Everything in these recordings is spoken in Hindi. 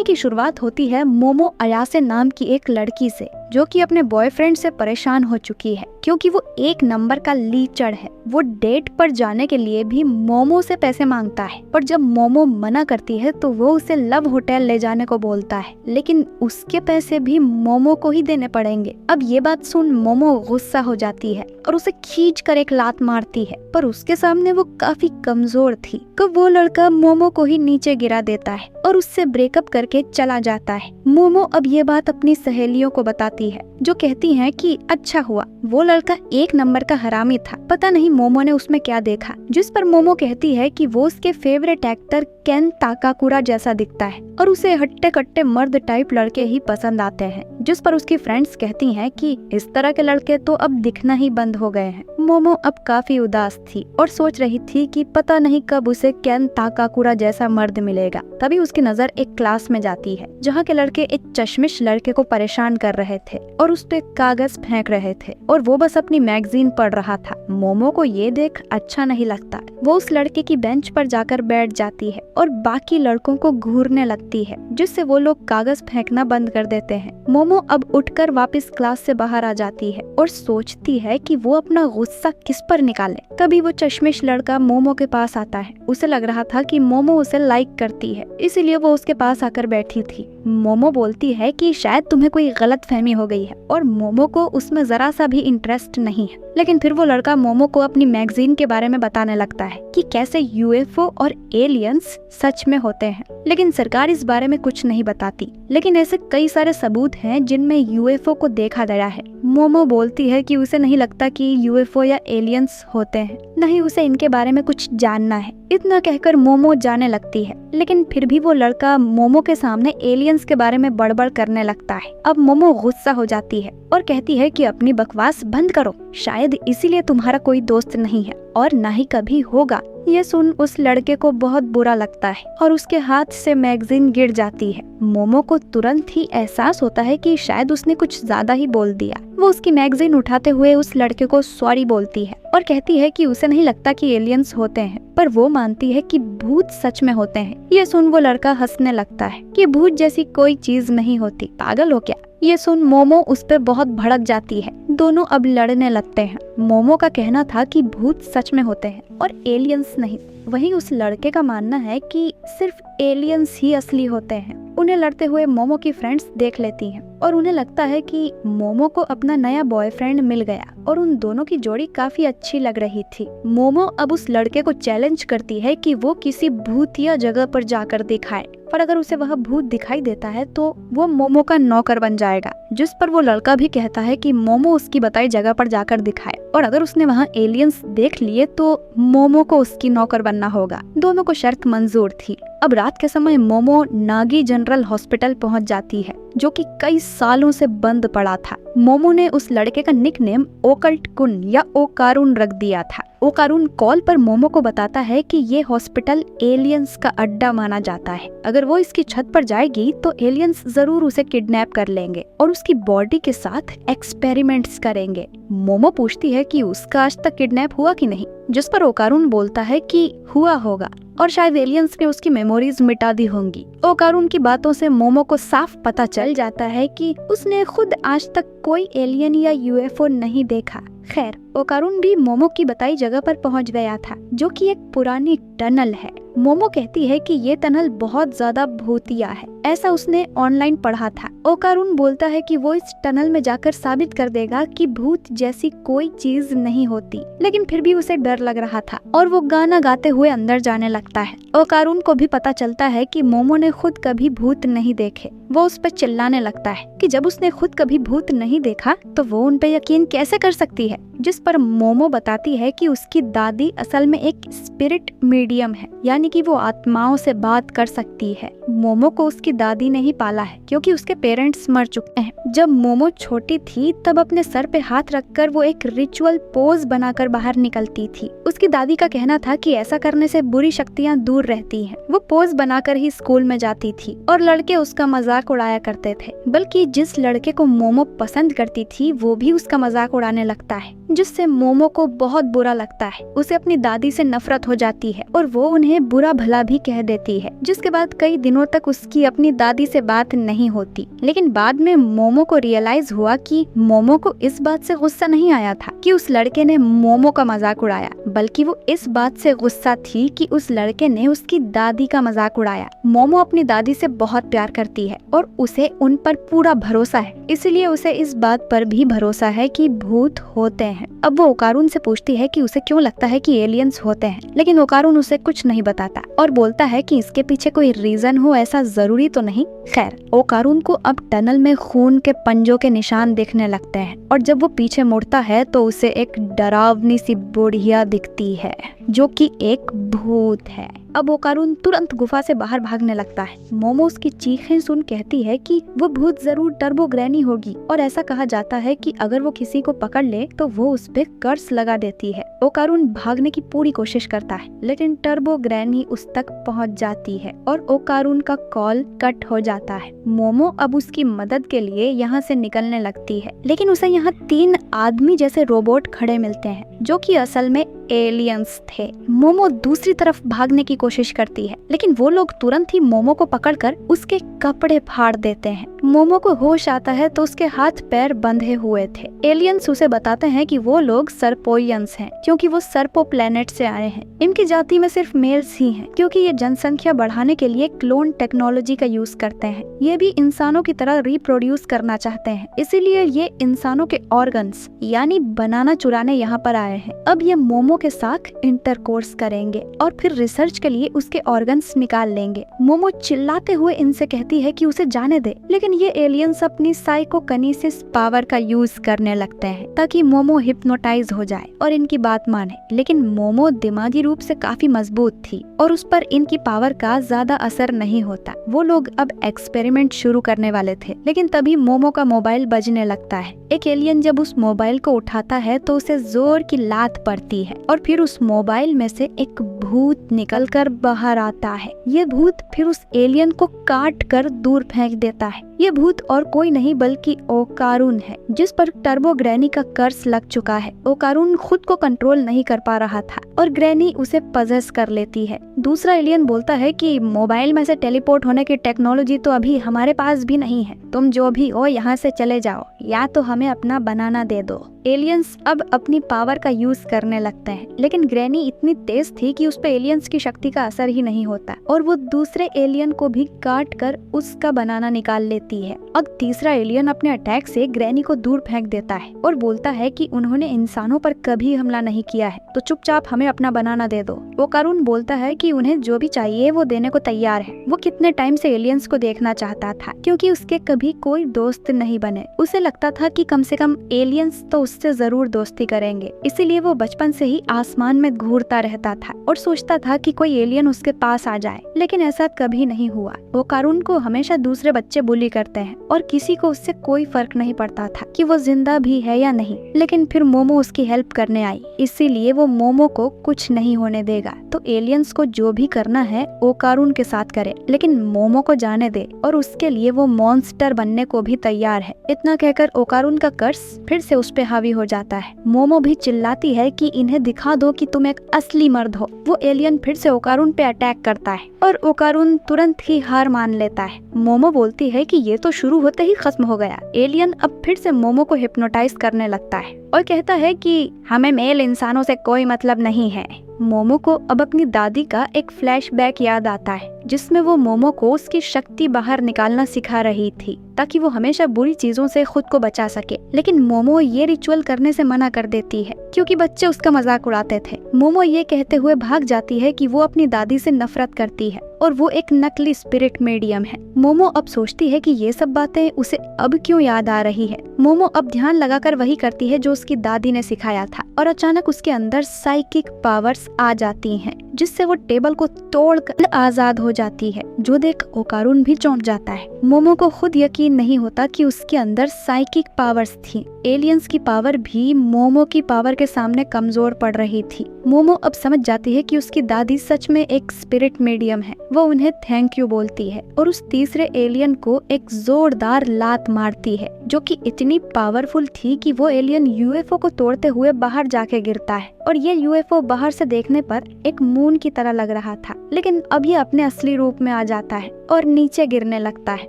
की शुरुआत होती है मोमो अयासे नाम की एक लड़की से, जो कि अपने बॉयफ्रेंड से परेशान हो चुकी है क्योंकि वो एक नंबर का लीचड़ है। वो डेट पर जाने के लिए भी मोमो से पैसे मांगता है, पर जब मोमो मना करती है तो वो उसे लव होटल ले जाने को बोलता है, लेकिन उसके पैसे भी मोमो को ही देने पड़ेंगे। अब ये बात सुन मोमो गुस्सा हो जाती है और उसे खींच कर एक लात मारती है, पर उसके सामने वो काफी कमजोर थी तो वो लड़का मोमो को ही नीचे गिरा देता है और उससे ब्रेकअप करके चला जाता है। मोमो अब ये बात अपनी सहेलियों को बताती है, जो कहती हैं कि अच्छा हुआ, वो लड़का एक नंबर का हरामी था, पता नहीं मोमो ने उसमें क्या देखा। जिस पर मोमो कहती है कि वो उसके फेवरेट एक्टर केन ताकाकुरा जैसा दिखता है और उसे हट्टे कट्टे मर्द टाइप लड़के ही पसंद आते हैं। जिस पर उसकी फ्रेंड्स कहती हैं कि इस तरह के लड़के तो अब दिखना ही बंद हो गए हैं। मोमो अब काफी उदास थी और सोच रही थी कि पता नहीं कब उसे केन ताकाकुरा जैसा मर्द मिलेगा। तभी उसकी नजर एक क्लास में जाती है जहाँ के लड़के एक चश्मिश लड़के को परेशान कर रहे थे और उस पे कागज फेंक रहे थे और वो बस अपनी मैगजीन पढ़ रहा था। मोमो को ये देख अच्छा नहीं लगता। वो उस लड़के की बेंच पर जाकर बैठ जाती है और बाकी लड़कों को घूरने लगती है, जिससे वो लोग कागज फेंकना बंद कर देते हैं। मोमो अब उठकर वापस क्लास से बाहर आ जाती है और सोचती है कि वो अपना गुस्सा किस पर निकाले। तभी वो चश्मिश लड़का मोमो के पास आता है। उसे लग रहा था कि मोमो उसे लाइक करती है, इसीलिए वो उसके पास आकर बैठी थी। मोमो बोलती है कि शायद तुम्हें कोई गलत फहमी हो गई है और मोमो को उसमें जरा सा भी इंटरेस्ट नहीं है। लेकिन फिर वो लड़का मोमो को अपनी मैगजीन के बारे में बताने लगता है कि कैसे यूएफओ और एलियंस सच में होते हैं, लेकिन सरकार इस बारे में कुछ नहीं बताती। लेकिन ऐसे कई सारे सबूत हैं जिनमें यूएफओ को देखा गया है। मोमो बोलती है कि उसे नहीं लगता कि यूएफओ या एलियंस होते हैं, नहीं उसे इनके बारे में कुछ जानना है। इतना कहकर मोमो जाने लगती है, लेकिन फिर भी वो लड़का मोमो के सामने एलियंस के बारे में बड़बड़ करने लगता है। अब मोमो गुस्सा हो जाती है और कहती है कि अपनी बकवास बंद करो, शायद इसीलिए तुम्हारा कोई दोस्त नहीं है और ना ही कभी होगा। ये सुन उस लड़के को बहुत बुरा लगता है और उसके हाथ से मैगजीन गिर जाती है। मोमो को तुरंत ही एहसास होता है कि शायद उसने कुछ ज्यादा ही बोल दिया। वो उसकी मैगजीन उठाते हुए उस लड़के को सॉरी बोलती है और कहती है कि उसे नहीं लगता कि एलियंस होते हैं, पर वो मानती है कि भूत सच में होते हैं। ये सुन वो लड़का हंसने लगता है कि भूत जैसी कोई चीज नहीं होती, पागल हो क्या। ये सुन मोमो उस पे बहुत भड़क जाती है। दोनों अब लड़ने लगते हैं। मोमो का कहना था कि भूत सच में होते हैं और एलियंस नहीं। वहीं उस लड़के का मानना है कि सिर्फ एलियंस ही असली होते हैं। उन्हें लड़ते हुए मोमो की फ्रेंड्स देख लेती हैं और उन्हें लगता है कि मोमो को अपना नया बॉयफ्रेंड मिल गया और उन दोनों की जोड़ी काफी अच्छी लग रही थी। मोमो अब उस लड़के को चैलेंज करती है कि वो किसी भूतिया जगह पर जाकर दिखाए, पर अगर उसे वह भूत दिखाई देता है तो वो मोमो का नौकर बन जाएगा। जिस पर वो लड़का भी कहता है कि मोमो उसकी बताई जगह पर जाकर दिखाए और अगर उसने वहाँ एलियंस देख लिए तो मोमो को उसकी नौकर बनना होगा। दोनों को शर्त मंजूर थी। अब रात के समय मोमो नागी जनरल हॉस्पिटल पहुंच जाती है, जो कि कई सालों से बंद पड़ा था। मोमो ने उस लड़के का निकनेम ओकल्ट कुन या ओकारुन रख दिया था। ओकारुन कॉल पर मोमो को बताता है कि ये हॉस्पिटल एलियंस का अड्डा माना जाता है। अगर वो इसकी छत पर जाएगी तो एलियंस जरूर उसे किडनैप कर लेंगे और उसकी बॉडी के साथ एक्सपेरिमेंट्स करेंगे। मोमो पूछती है कि उसका आज तक किडनैप हुआ कि नहीं, जिस पर ओकारुन बोलता है कि हुआ होगा और शायद एलियंस ने उसकी मेमोरीज मिटा दी होंगी। ओकारुन की बातों से मोमो को साफ पता चल जाता है कि उसने खुद आज तक कोई एलियन या यूएफओ नहीं देखा। खैर, ओकारुन भी मोमो की बताई जगह पर पहुंच गया था, जो कि एक पुरानी टनल है। मोमो कहती है कि ये टनल बहुत ज्यादा भूतिया है, ऐसा उसने ऑनलाइन पढ़ा था। ओकारुन बोलता है कि वो इस टनल में जाकर साबित कर देगा कि भूत जैसी कोई चीज नहीं होती, लेकिन फिर भी उसे डर लग रहा था और वो गाना गाते हुए अंदर जाने लगता है। ओकारुन को भी पता चलता है कि मोमो ने खुद कभी भूत नहीं देखे। वो उस पर चिल्लाने लगता है कि जब उसने खुद कभी भूत नहीं देखा तो वो उन पे यकीन कैसे कर सकती है। जिस पर मोमो बताती है कि उसकी दादी असल में एक स्पिरिट मीडियम है, यानी कि वो आत्माओं से बात कर सकती है। मोमो को उसकी दादी ने ही पाला है क्योंकि उसके पेरेंट्स मर चुके हैं। जब मोमो छोटी थी तब अपने सर पे हाथ रखकर वो एक रिचुअल पोज बनाकर बाहर निकलती थी। उसकी दादी का कहना था कि ऐसा करने से बुरी शक्तियाँ दूर रहती हैं। वो पोज बनाकर ही स्कूल में जाती थी और लड़के उसका मजाक उड़ाया करते थे, बल्कि जिस लड़के को मोमो पसंद करती थी वो भी उसका मजाक उड़ाने लगता है। जिससे मोमो को बहुत बुरा लगता है। उसे अपनी दादी से नफरत हो जाती है और वो उन्हें बुरा भला भी कह देती है, जिसके बाद कई दिनों तक उसकी अपनी दादी से बात नहीं होती। लेकिन बाद में मोमो को रियलाइज हुआ कि मोमो को इस बात से गुस्सा नहीं आया था कि उस लड़के ने मोमो का मजाक उड़ाया, बल्कि वो इस बात से गुस्सा थी कि उस लड़के ने उसकी दादी का मजाक उड़ाया। मोमो अपनी दादी से बहुत प्यार करती है और उसे उन पर पूरा भरोसा है, इसलिए उसे इस बात पर भी भरोसा है कि भूत होते हैं। अब वो ओकारून से पूछती है कि उसे क्यों लगता है कि एलियंस होते हैं, लेकिन ओकारून उसे कुछ नहीं बताता और बोलता है कि इसके पीछे कोई रीजन हो ऐसा जरूरी तो नहीं। खैर, ओकारून को अब टनल में खून के पंजों के निशान दिखने लगते हैं और जब वो पीछे मुड़ता है तो उसे एक डरावनी सी बुढ़िया दिखती है जो कि एक भूत है। अब ओकारून तुरंत गुफा से बाहर भागने लगता है। मोमो उसकी चीखें सुन कहती है कि वो भूत जरूर टर्बो ग्रैनी होगी और ऐसा कहा जाता है कि अगर वो किसी को पकड़ ले तो वो उस पे कर्स लगा देती है। ओकारून भागने की पूरी कोशिश करता है, लेकिन टर्बो ग्रैनी उस तक पहुंच जाती है और ओकारून का कॉल कट हो जाता है। मोमो अब उसकी मदद के लिए यहाँ से निकलने लगती है, लेकिन उसे यहाँ 3 आदमी जैसे रोबोट खड़े मिलते हैं जो कि असल में एलियंस थे। मोमो दूसरी तरफ भागने की कोशिश करती है, लेकिन वो लोग तुरंत ही मोमो को पकड़कर उसके कपड़े फाड़ देते हैं। मोमो को होश आता है तो उसके हाथ पैर बंधे हुए थे। एलियंस उसे बताते हैं कि वो लोग सर्पोइयंस हैं, क्योंकि वो सर्पो प्लेनेट से आए हैं। इनकी जाति में सिर्फ मेल्स ही हैं, क्योंकि ये जनसंख्या बढ़ाने के लिए क्लोन टेक्नोलॉजी का यूज करते हैं। ये भी इंसानों की तरह रिप्रोड्यूस करना चाहते हैं, इसीलिए ये इंसानों के ऑर्गन्स यानी बनाना चुराने यहाँ पर आए हैं। अब ये मोमो के साथ इंटरकोर्स करेंगे और फिर रिसर्च के लिए उसके ऑर्गन्स निकाल लेंगे। मोमो चिल्लाते हुए इनसे कहती है कि उसे जाने दे, लेकिन ये एलियंस अपनी साइकोकिनेसिस पावर का यूज करने लगते हैं ताकि मोमो हिप्नोटाइज हो जाए और इनकी बात माने। लेकिन मोमो दिमागी रूप से काफी मजबूत थी और उस पर इनकी पावर का ज्यादा असर नहीं होता। वो लोग अब एक्सपेरिमेंट शुरू करने वाले थे, लेकिन तभी मोमो का मोबाइल बजने लगता है। एक एलियन जब उस मोबाइल को उठाता है तो उसे जोर की लात पड़ती है और फिर उस मोबाइल में से एक भूत निकलकर बाहर आता है। ये भूत फिर उस एलियन को काट कर दूर फेंक देता है। ये भूत और कोई नहीं बल्कि ओकारून है, जिस पर टर्बो ग्रैनी का कर्स लग चुका है। ओकारून खुद को कंट्रोल नहीं कर पा रहा था और ग्रैनी उसे पजेस कर लेती है। दूसरा एलियन बोलता है कि मोबाइल में से टेलीपोर्ट होने की टेक्नोलॉजी तो अभी हमारे पास भी नहीं है, तुम जो भी हो यहाँ से चले जाओ या तो हमें अपना बनाना दे दो। एलियंस अब अपनी पावर का यूज करने लगते हैं, लेकिन ग्रैनी इतनी तेज थी कि उस पे एलियंस की शक्ति का असर ही नहीं होता और वो दूसरे एलियन को भी काट कर उसका बनाना निकाल लेती है। अब तीसरा एलियन अपने अटैक से ग्रैनी को दूर फेंक देता है और बोलता है कि उन्होंने इंसानों पर कभी हमला नहीं किया है, तो चुपचाप हमें अपना बनाना दे दो। ओकारून बोलता है कि उन्हें जो भी चाहिए वो देने को तैयार है। वो कितने टाइम से एलियंस को देखना चाहता था, क्योंकि उसके कभी कोई दोस्त नहीं बने। उसे लगता था कि कम से कम एलियंस तो उससे जरूर दोस्ती करेंगे, इसीलिए वो बचपन से ही आसमान में घूरता रहता था और सोचता था कि कोई एलियन उसके पास आ जाए, लेकिन ऐसा कभी नहीं हुआ। ओकारून को हमेशा दूसरे बच्चे बुली करते हैं और किसी को उससे कोई फर्क नहीं पड़ता था कि वो जिंदा भी है या नहीं। लेकिन फिर मोमो उसकी हेल्प करने आई, इसीलिए वो मोमो को कुछ नहीं होने देगा। तो एलियंस को जो भी करना है ओकारून के साथ करे, लेकिन मोमो को जाने दे और उसके लिए वो मॉन्स्टर बनने को भी तैयार है। इतना कहकर ओकारून का कर्स फिर से उस पे हावी हो जाता है। मोमो भी चिल्लाती है कि इन्हें दिखा दो कि तुम एक असली मर्द हो। वो एलियन फिर से ओकारून पे अटैक करता है और ओकारून तुरंत ही हार मान लेता है। मोमो बोलती है कि ये तो शुरू होते ही खत्म हो गया। एलियन अब फिर से मोमो को हिप्नोटाइज करने लगता है और कहता है कि हमें मेल इंसानों से कोई मतलब नहीं है। मोमो को अब अपनी दादी का एक फ्लैशबैक याद आता है, जिसमें वो मोमो को उसकी शक्ति बाहर निकालना सिखा रही थी ताकि वो हमेशा बुरी चीजों से खुद को बचा सके। लेकिन मोमो ये रिचुअल करने से मना कर देती है क्योंकि बच्चे उसका मजाक उड़ाते थे। मोमो ये कहते हुए भाग जाती है कि वो अपनी दादी से नफरत करती है और वो एक नकली स्पिरिट मीडियम है। मोमो अब सोचती है कि ये सब बातें उसे अब क्यों याद आ रही है। मोमो अब ध्यान लगाकर वही करती है जो उसकी दादी ने सिखाया था और अचानक उसके अंदर साइकिक पावर्स आ जाती हैं जिससे वो टेबल को तोड़कर आजाद हो जाती है, जो देख ओकारुन भी चौंक जाता है। मोमो को खुद यकीन नहीं होता कि उसके अंदर साइकिक पावर्स थी। एलियंस की पावर भी मोमो की पावर के सामने कमजोर पड़ रही थी। मोमो अब समझ जाती है कि उसकी दादी सच में एक स्पिरिट मीडियम है। वो उन्हें थैंक यू बोलती है और उस तीसरे एलियन को एक जोरदार लात मारती है, जो कि इतनी पावरफुल थी कि वो एलियन यूएफओ को तोड़ते हुए बाहर जाके गिरता है। और ये यूएफओ बाहर से देखने पर एक मून की तरह लग रहा था, लेकिन अब ये अपने असली रूप में आ जाता है और नीचे गिरने लगता है।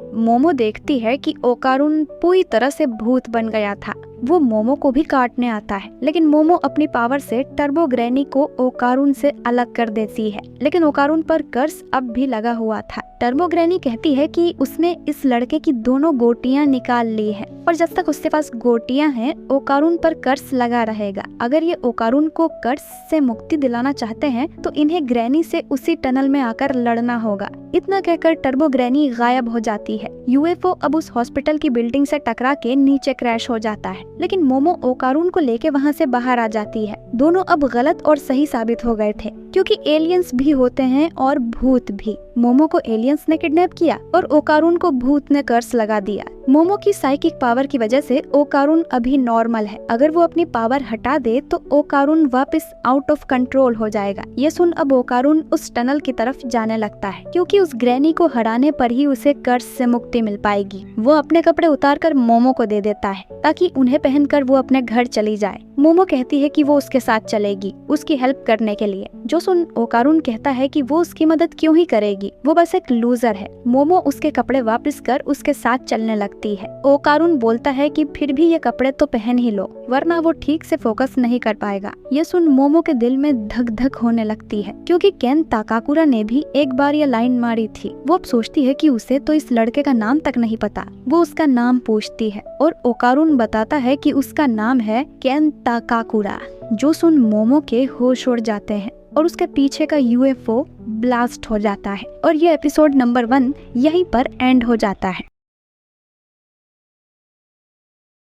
मोमो देखती है कि ओकारुन पूरी तरह से भूत बन गया था। वो मोमो को भी काटने आता है, लेकिन मोमो अपनी पावर से टर्बो ग्रैनी को ओकारुन से अलग कर देती है, लेकिन ओकारुन पर कर्स अब भी लगा हुआ था। टर्बो ग्रैनी कहती है कि उसने इस लड़के की दोनों गोटियां निकाल ली है और जब तक उसके पास गोटियां हैं, ओकारुन पर कर्स लगा रहेगा। अगर ये ओकारुन को कर्स से मुक्ति दिलाना चाहते हैं तो इन्हें ग्रैनी से उसी टनल में आकर लड़ना होगा। इतना कहकर टर्बो ग्रैनी गायब हो जाती है। यूएफओ अब उस हॉस्पिटल की बिल्डिंग से टकरा के नीचे क्रैश हो जाता है, लेकिन मोमो ओकारुन को लेके वहाँ से बाहर आ जाती है। दोनों अब गलत और सही साबित हो गए थे, क्योंकि एलियंस भी होते हैं और भूत भी। मोमो को एलियंस ने किडनैप किया और ओकारुन को भूत ने कर्स लगा दिया। मोमो की साइकिक पावर की वजह से ओकारुन अभी नॉर्मल है। अगर वो अपनी पावर हटा दे तो ओकारुन वापस आउट ऑफ कंट्रोल हो जाएगा। ये सुन अब ओकारुन उस टनल की तरफ जाने लगता है, क्योंकि उस ग्रैनी को हराने पर ही उसे कर्स से मुक्ति मिल पाएगी। वो अपने कपड़े उतारकर मोमो को दे देता है ताकि उन्हें पहनकर वो अपने घर चली जाए। मोमो कहती है कि वो उसके साथ चलेगी, उसकी हेल्प करने के लिए। जो सुन ओकारुन कहता है कि वो उसकी मदद क्यों ही करेगी, वो बस एक लूजर है। मोमो उसके कपड़े वापस कर उसके साथ चलने लगती है। ओकारुन बोलता है कि फिर भी ये कपड़े तो पहन ही लो, वरना वो ठीक से फोकस नहीं कर पाएगा। ये सुन मोमो के दिल में धक धक होने लगती है, क्योंकि केन ताकाकुरा ने भी एक बार ये लाइन मारी थी। वो अब सोचती है कि उसे तो इस लड़के का नाम तक नहीं पता। वो उसका नाम पूछती है और ओकारुन बताता है कि उसका नाम है केन ताकाकुरा। जो सुन मोमो के होश उड़ जाते हैं और उसके पीछे का यूएफओ ब्लास्ट हो जाता है और ये एपिसोड नंबर 1 यहीं पर एंड हो जाता है।